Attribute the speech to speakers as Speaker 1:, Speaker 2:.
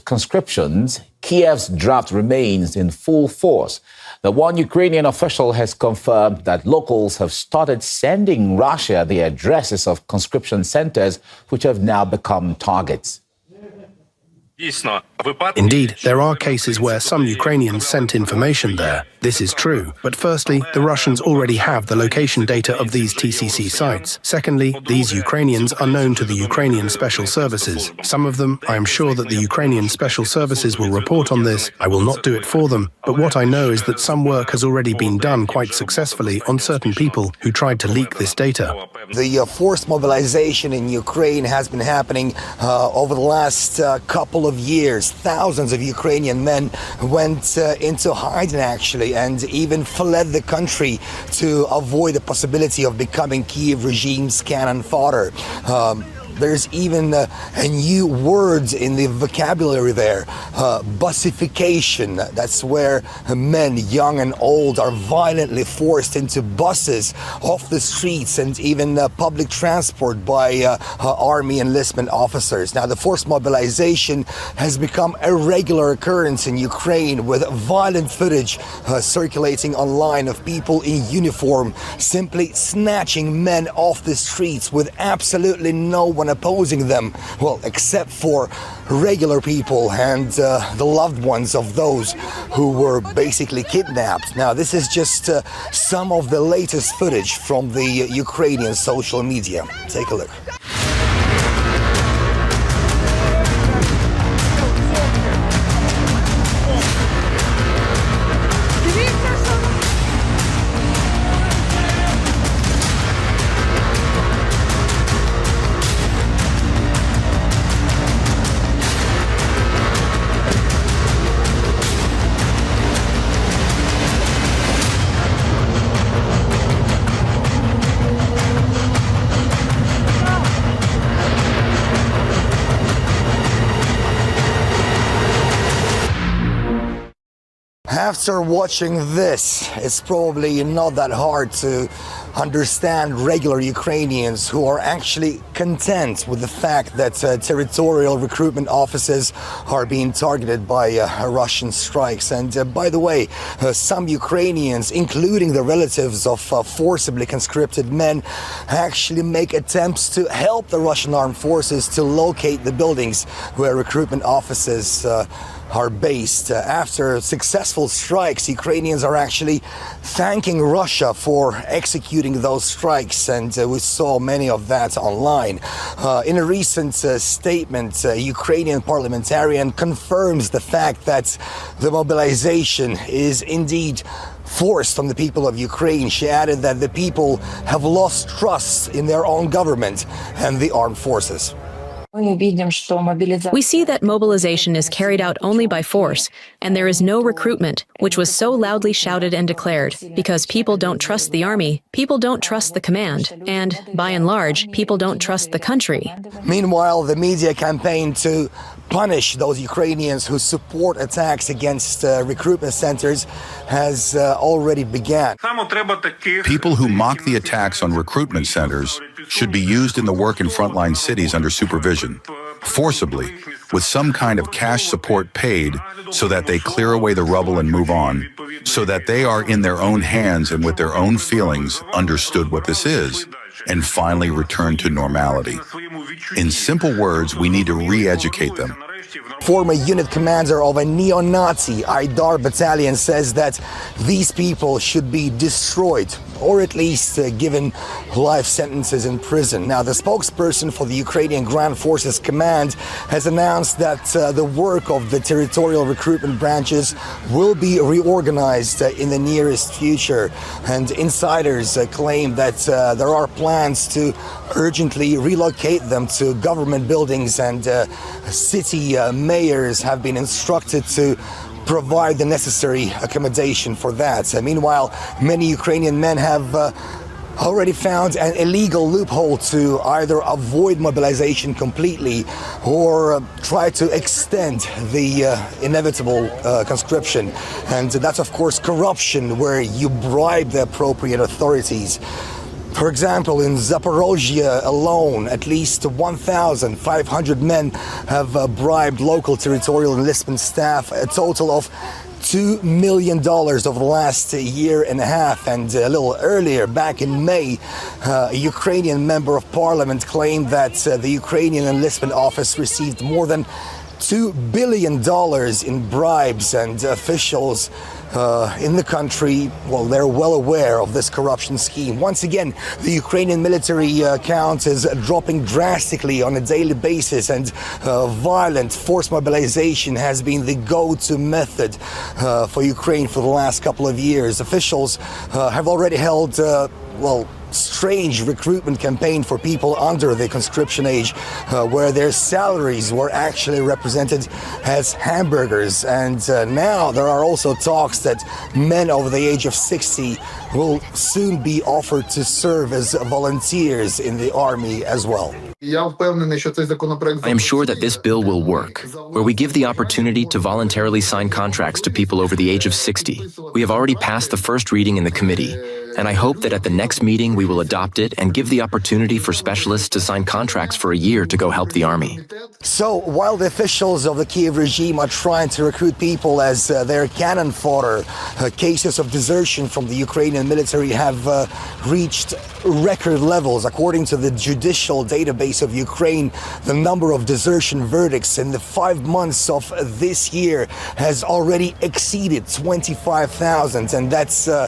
Speaker 1: Conscriptions, Kiev's draft remains in full force. The one Ukrainian official has confirmed that locals have started sending Russia the addresses of conscription centers, which have now become targets.
Speaker 2: Indeed, there are cases where some Ukrainians sent information there. This is true. But firstly, the Russians already have the location data of these TCC sites. Secondly, these Ukrainians are known to the Ukrainian Special Services. Some of them, I am sure that the Ukrainian Special Services will report on this. I will not do it for them. But what I know is that some work has already been done quite successfully on certain people who tried to leak this data.
Speaker 3: The forced mobilization in Ukraine has been happening over the last couple of years. Thousands of Ukrainian men went into hiding, actually, and even fled the country to avoid the possibility of becoming Kiev regime's cannon fodder. There's even a new word in the vocabulary there, bussification. That's where men, young and old, are violently forced into buses, off the streets, and even public transport by army enlistment officers. Now, the forced mobilization has become a regular occurrence in Ukraine, with violent footage circulating online of people in uniform simply snatching men off the streets with absolutely no one opposing them, well, except for regular people and the loved ones of those who were basically kidnapped. Now, this is just some of the latest footage from the Ukrainian social media. Take a look. After watching this, it's probably not that hard to understand regular Ukrainians who are actually content with the fact that territorial recruitment offices are being targeted by Russian strikes. And by the way, some Ukrainians, including the relatives of forcibly conscripted men, actually make attempts to help the Russian armed forces to locate the buildings where recruitment offices are based. After successful strikes, Ukrainians are actually thanking Russia for executing those strikes, and we saw many of that online. In a recent statement, a Ukrainian parliamentarian confirms the fact that the mobilization is indeed forced on the people of Ukraine. She added that the people have lost trust in their own government and the armed forces.
Speaker 4: We see that mobilization is carried out only by force, and there is no recruitment, which was so loudly shouted and declared, because people don't trust the army, people don't trust the command, and, by and large, people don't trust the country.
Speaker 3: Meanwhile, the media campaign to punish those Ukrainians who support attacks against recruitment centers has already begun.
Speaker 5: People who mock the attacks on recruitment centers should be used in the work in frontline cities under supervision, forcibly, with some kind of cash support paid so that they clear away the rubble and move on, so that they are in their own hands and with their own feelings understood what this is, and finally return to normality. In simple words, we need to re-educate them.
Speaker 3: Former unit commander of a neo-Nazi Aidar battalion says that these people should be destroyed, or at least given life sentences in prison. Now, the spokesperson for the Ukrainian Ground Forces Command has announced that the work of the territorial recruitment branches will be reorganized in the nearest future. And insiders claim that there are plans to urgently relocate them to government buildings, and city mayors have been instructed to provide the necessary accommodation for that. Meanwhile, many Ukrainian men have already found an illegal loophole to either avoid mobilization completely or try to extend the inevitable conscription. And that's, of course, corruption, where you bribe the appropriate authorities. For example, in Zaporozhye alone, at least 1,500 men have bribed local territorial enlistment staff, a total of $2 million over the last year and a half. And a little earlier, back in May, a Ukrainian member of parliament claimed that the Ukrainian enlistment office received more than $2 billion in bribes, and officials in the country, well, they're well aware of this corruption scheme. Once again, the Ukrainian military count is dropping drastically on a daily basis, and violent force mobilization has been the go-to method for Ukraine for the last couple of years. Officials have already held, strange recruitment campaign for people under the conscription age, where their salaries were actually represented as hamburgers. And now there are also talks that men over the age of 60 will soon be offered to serve as volunteers in the army as well.
Speaker 6: I am sure that this bill will work, where we give the opportunity to voluntarily sign contracts to people over the age of 60. We have already passed the first reading in the committee, and I hope that at the next meeting we will adopt it and give the opportunity for specialists to sign contracts for a year to go help the army.
Speaker 3: So while the officials of the Kiev regime are trying to recruit people as their cannon fodder, cases of desertion from the Ukrainian military have reached record levels. According to the judicial database of Ukraine, the number of desertion verdicts in the 5 months of this year has already exceeded 25,000, and that's